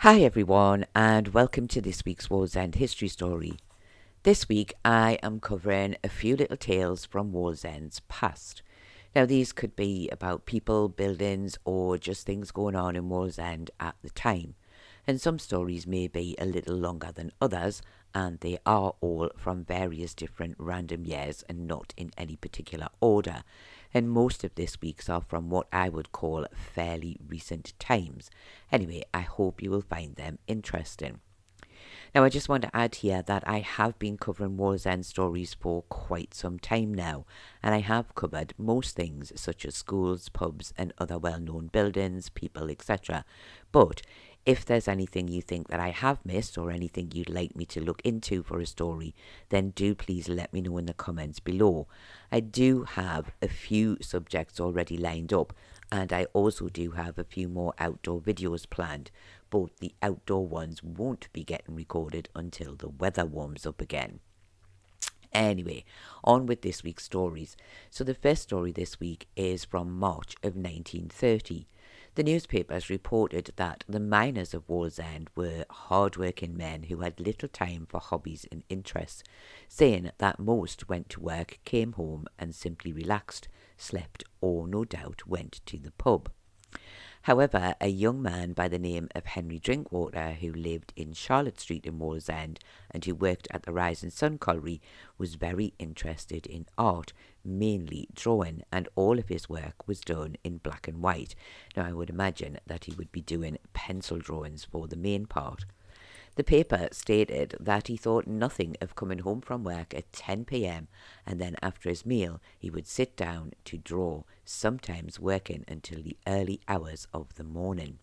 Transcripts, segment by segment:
Hi everyone, and welcome to this week's Wallsend history story. This week I am covering a few little tales from Wallsend's past. Now these could be about people, buildings, or just things going on in Wallsend at the time. And some stories may be a little longer than others, and they are all from various different random years and not in any particular order. And most of this week's are from what I would call fairly recent times. Anyway, I hope you will find them interesting. Now, I just want to add here that I have been covering Wallsend stories for quite some time now, and I have covered most things such as schools, pubs, and other well-known buildings, people, etc. But if there's anything you think that I have missed or anything you'd like me to look into for a story, then do please let me know in the comments below. I do have a few subjects already lined up, and I also do have a few more outdoor videos planned. But the outdoor ones won't be getting recorded until the weather warms up again. Anyway, on with this week's stories. So the first story this week is from March of 1930. The newspapers reported that the miners of Wallsend were hard-working men who had little time for hobbies and interests, saying that most went to work, came home and simply relaxed, slept, or no doubt went to the pub. However, a young man by the name of Henry Drinkwater, who lived in Charlotte Street in Wallsend and who worked at the Rising Sun Colliery, was very interested in art, mainly drawing, and all of his work was done in black and white. Now, I would imagine that he would be doing pencil drawings for the main part. The paper stated that he thought nothing of coming home from work at 10 p.m. and then after his meal he would sit down to draw, sometimes working until the early hours of the morning.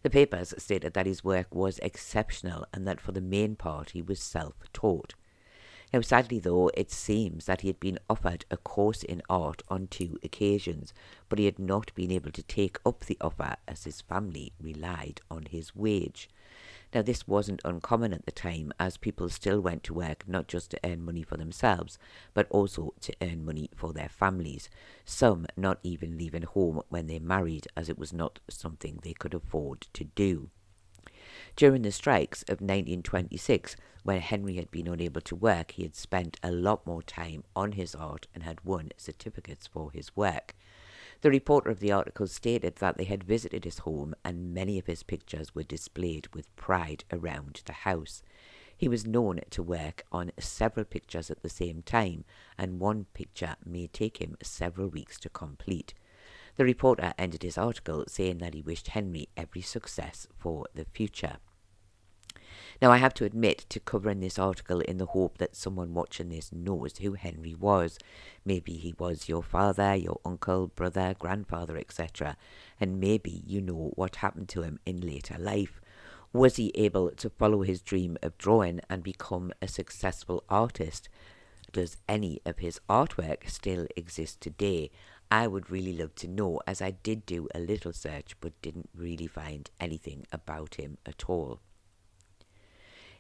The papers stated that his work was exceptional and that for the main part he was self-taught. Now, sadly though, it seems that he had been offered a course in art on 2 occasions, but he had not been able to take up the offer as his family relied on his wage. Now, this wasn't uncommon at the time, as people still went to work not just to earn money for themselves, but also to earn money for their families, some not even leaving home when they married, as it was not something they could afford to do. During the strikes of 1926, when Henry had been unable to work, he had spent a lot more time on his art and had won certificates for his work. The reporter of the article stated that they had visited his home and many of his pictures were displayed with pride around the house. He was known to work on several pictures at the same time, and one picture may take him several weeks to complete. The reporter ended his article saying that he wished Henry every success for the future. Now, I have to admit to covering this article in the hope that someone watching this knows who Henry was. Maybe he was your father, your uncle, brother, grandfather, etc. And maybe you know what happened to him in later life. Was he able to follow his dream of drawing and become a successful artist? Does any of his artwork still exist today? I would really love to know, as I did do a little search but didn't really find anything about him at all.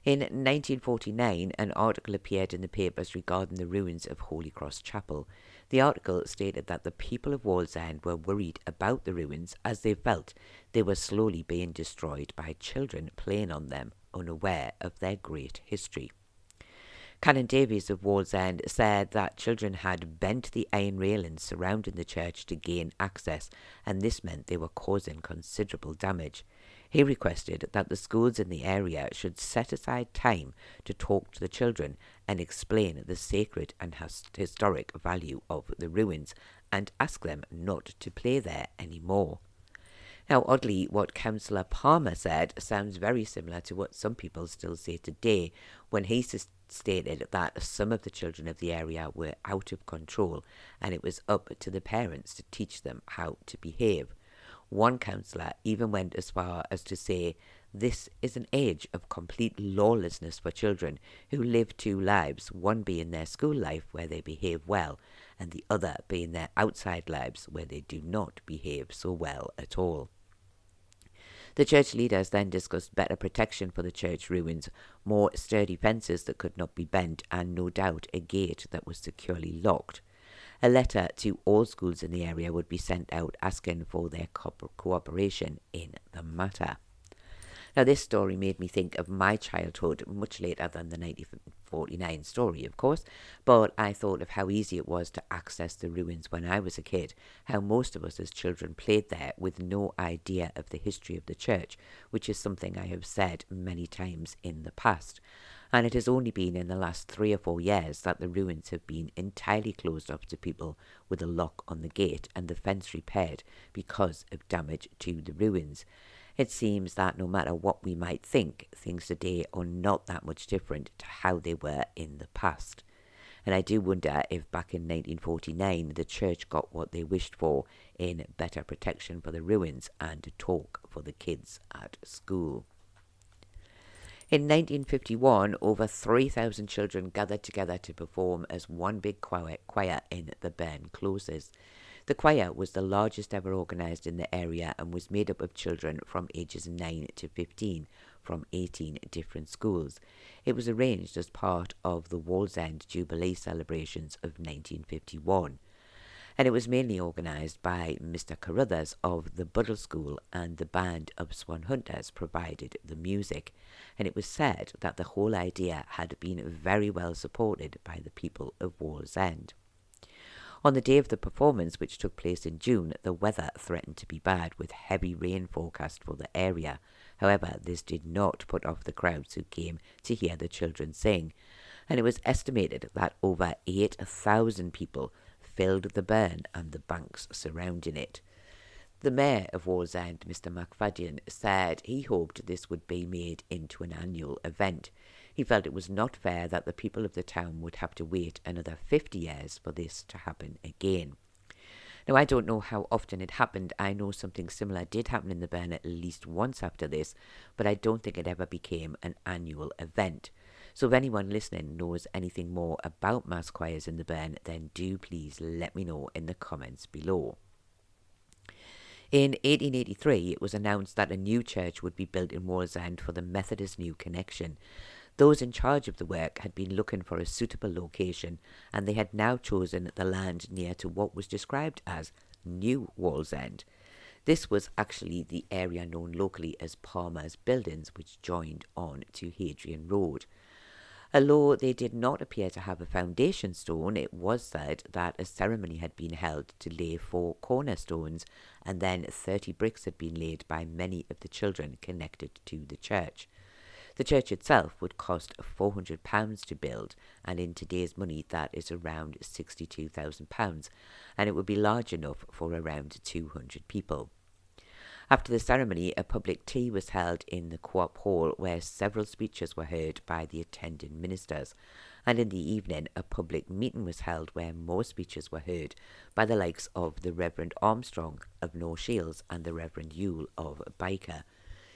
In 1949, an article appeared in the papers regarding the ruins of Holy Cross Chapel. The article stated that the people of Wallsend were worried about the ruins as they felt they were slowly being destroyed by children playing on them, unaware of their great history. Canon Davies of Wallsend said that children had bent the iron railings surrounding the church to gain access, and this meant they were causing considerable damage. He requested that the schools in the area should set aside time to talk to the children and explain the sacred and historic value of the ruins and ask them not to play there anymore. Now, oddly, what Councillor Palmer said sounds very similar to what some people still say today, when he stated that some of the children of the area were out of control and it was up to the parents to teach them how to behave. One councillor even went as far as to say, "This is an age of complete lawlessness for children who live 2 lives, one being their school life where they behave well, and the other being their outside lives where they do not behave so well at all." The church leaders then discussed better protection for the church ruins, more sturdy fences that could not be bent, and no doubt a gate that was securely locked. A letter to all schools in the area would be sent out asking for their cooperation in the matter. Now, this story made me think of my childhood much later than the 1949 story, of course, but I thought of how easy it was to access the ruins when I was a kid, how most of us as children played there with no idea of the history of the church, which is something I have said many times in the past. And it has only been in the last 3 or 4 years that the ruins have been entirely closed off to people with a lock on the gate and the fence repaired because of damage to the ruins. It seems that no matter what we might think, things today are not that much different to how they were in the past. And I do wonder if back in 1949 the church got what they wished for in better protection for the ruins and talk for the kids at school. In 1951, over 3,000 children gathered together to perform as one big choir in the Bern closes. The choir was the largest ever organised in the area and was made up of children from ages 9 to 15 from 18 different schools. It was arranged as part of the Wallsend Jubilee celebrations of 1951. And it was mainly organised by Mr. Carruthers of the Buddle School, and the band of Swan Hunters provided the music. And it was said that the whole idea had been very well supported by the people of Wallsend. On the day of the performance, which took place in June, the weather threatened to be bad, with heavy rain forecast for the area. However, this did not put off the crowds who came to hear the children sing, and it was estimated that over 8,000 people filled the burn and the banks surrounding it. The mayor of Wallsend, Mr. McFadden, said he hoped this would be made into an annual event. He felt it was not fair that the people of the town would have to wait another 50 years for this to happen again. Now, I don't know how often it happened. I know something similar did happen in the Burn at least once after this, but I don't think it ever became an annual event. So if anyone listening knows anything more about mass choirs in the Burn, then do please let me know in the comments below. In 1883, it was announced that a new church would be built in Wallsend for the Methodist New Connection. Those in charge of the work had been looking for a suitable location, and they had now chosen the land near to what was described as New Wallsend. This was actually the area known locally as Palmer's Buildings, which joined on to Hadrian Road. Although they did not appear to have a foundation stone, it was said that a ceremony had been held to lay 4 cornerstones, and then 30 bricks had been laid by many of the children connected to the church. The church itself would cost £400 to build, and in today's money that is around £62,000, and it would be large enough for around 200 people. After the ceremony, a public tea was held in the Co-op Hall, where several speeches were heard by the attending ministers, and in the evening a public meeting was held where more speeches were heard by the likes of the Reverend Armstrong of North Shields and the Reverend Yule of Byker.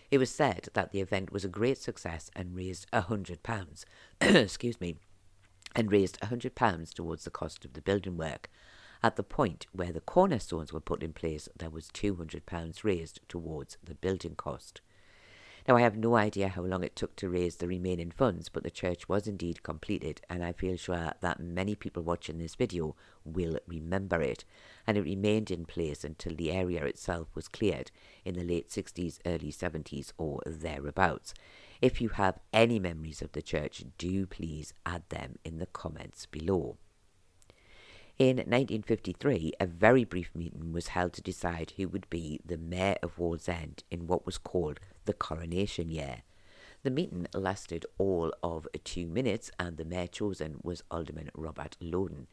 It was said that the event was a great success and raised £100, and raised £100 towards the cost of the building work. At the point where the cornerstones were put in place, there was £200 raised towards the building cost. Now, I have no idea how long it took to raise the remaining funds, but the church was indeed completed, and I feel sure that many people watching this video will remember it. And it remained in place until the area itself was cleared in the late 60s, early 70s or thereabouts. If you have any memories of the church, do please add them in the comments below. In 1953, a very brief meeting was held to decide who would be the Mayor of Wallsend in what was called the coronation year. The meeting lasted all of 2 minutes, and the mayor chosen was Alderman Robert Loden.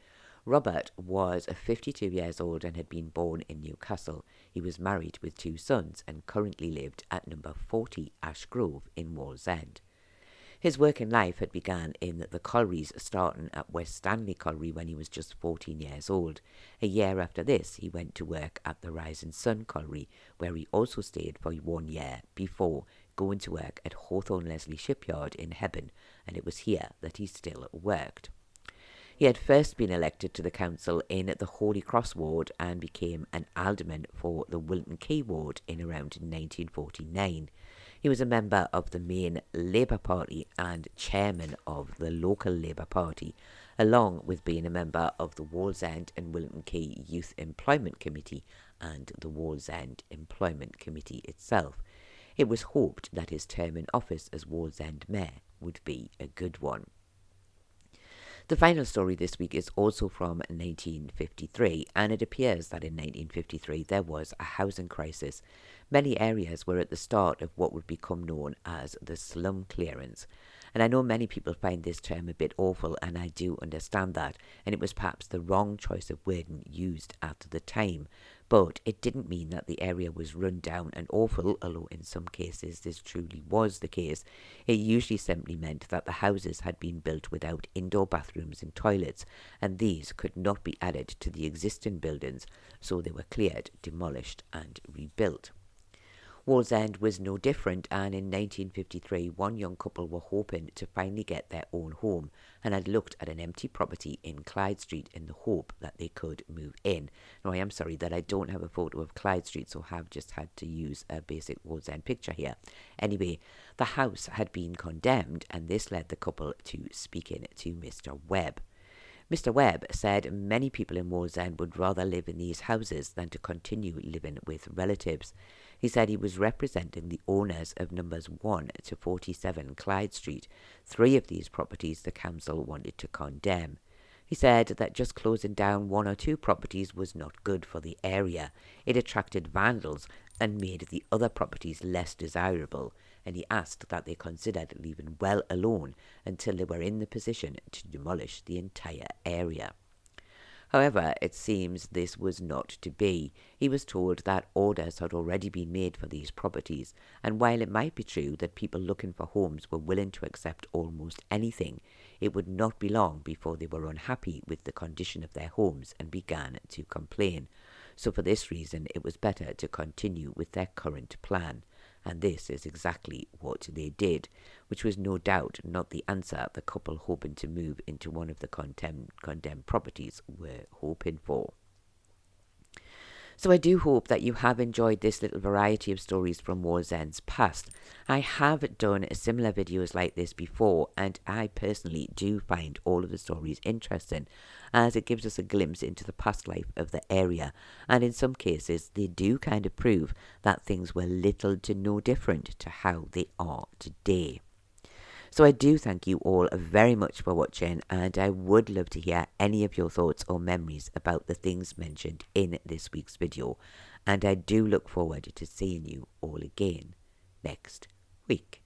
Robert was 52 years old and had been born in Newcastle. He was married with 2 sons and currently lived at number 40 Ash Grove in Wallsend. His working life had begun in the collieries, starting at West Stanley Colliery when he was just 14 years old. A year after this, he went to work at the Rising Sun Colliery, where he also stayed for 1 year before going to work at Hawthorne Leslie Shipyard in Hebburn, and it was here that he still worked. He had first been elected to the council in the Holy Cross ward and became an alderman for the Wilton Key ward in around 1949. He was a member of the main Labour Party and chairman of the local Labour Party, along with being a member of the Wallsend and Wilton Key Youth Employment Committee and the Wallsend Employment Committee itself. It was hoped that his term in office as Wallsend mayor would be a good one. The final story this week is also from 1953, and it appears that in 1953 there was a housing crisis. Many areas were at the start of what would become known as the slum clearance. And I know many people find this term a bit awful, and I do understand that, and it was perhaps the wrong choice of wording used at the time. But it didn't mean that the area was run down and awful, although in some cases this truly was the case. It usually simply meant that the houses had been built without indoor bathrooms and toilets, and these could not be added to the existing buildings, so they were cleared, demolished and rebuilt. Wallsend was no different, and in 1953 one young couple were hoping to finally get their own home and had looked at an empty property in Clyde Street in the hope that they could move in. Now, I am sorry that I don't have a photo of Clyde Street, so have just had to use a basic Wallsend picture here. Anyway, the house had been condemned, and this led the couple to speaking to Mr. Webb. Mr. Webb said many people in Wallsend would rather live in these houses than to continue living with relatives. He said he was representing the owners of numbers 1 to 47 Clyde Street. 3 of these properties the council wanted to condemn. He said that just closing down 1 or 2 properties was not good for the area. It attracted vandals and made the other properties less desirable, and he asked that they considered leaving well alone until they were in the position to demolish the entire area. However, it seems this was not to be. He was told that orders had already been made for these properties, and while it might be true that people looking for homes were willing to accept almost anything, it would not be long before they were unhappy with the condition of their homes and began to complain. So for this reason, it was better to continue with their current plan. And this is exactly what they did, which was no doubt not the answer the couple hoping to move into one of the condemned properties were hoping for. So I do hope that you have enjoyed this little variety of stories from Wallsend's past. I have done similar videos like this before, and I personally do find all of the stories interesting, as it gives us a glimpse into the past life of the area, and in some cases they do kind of prove that things were little to no different to how they are today. So I do thank you all very much for watching, and I would love to hear any of your thoughts or memories about the things mentioned in this week's video, and I do look forward to seeing you all again next week.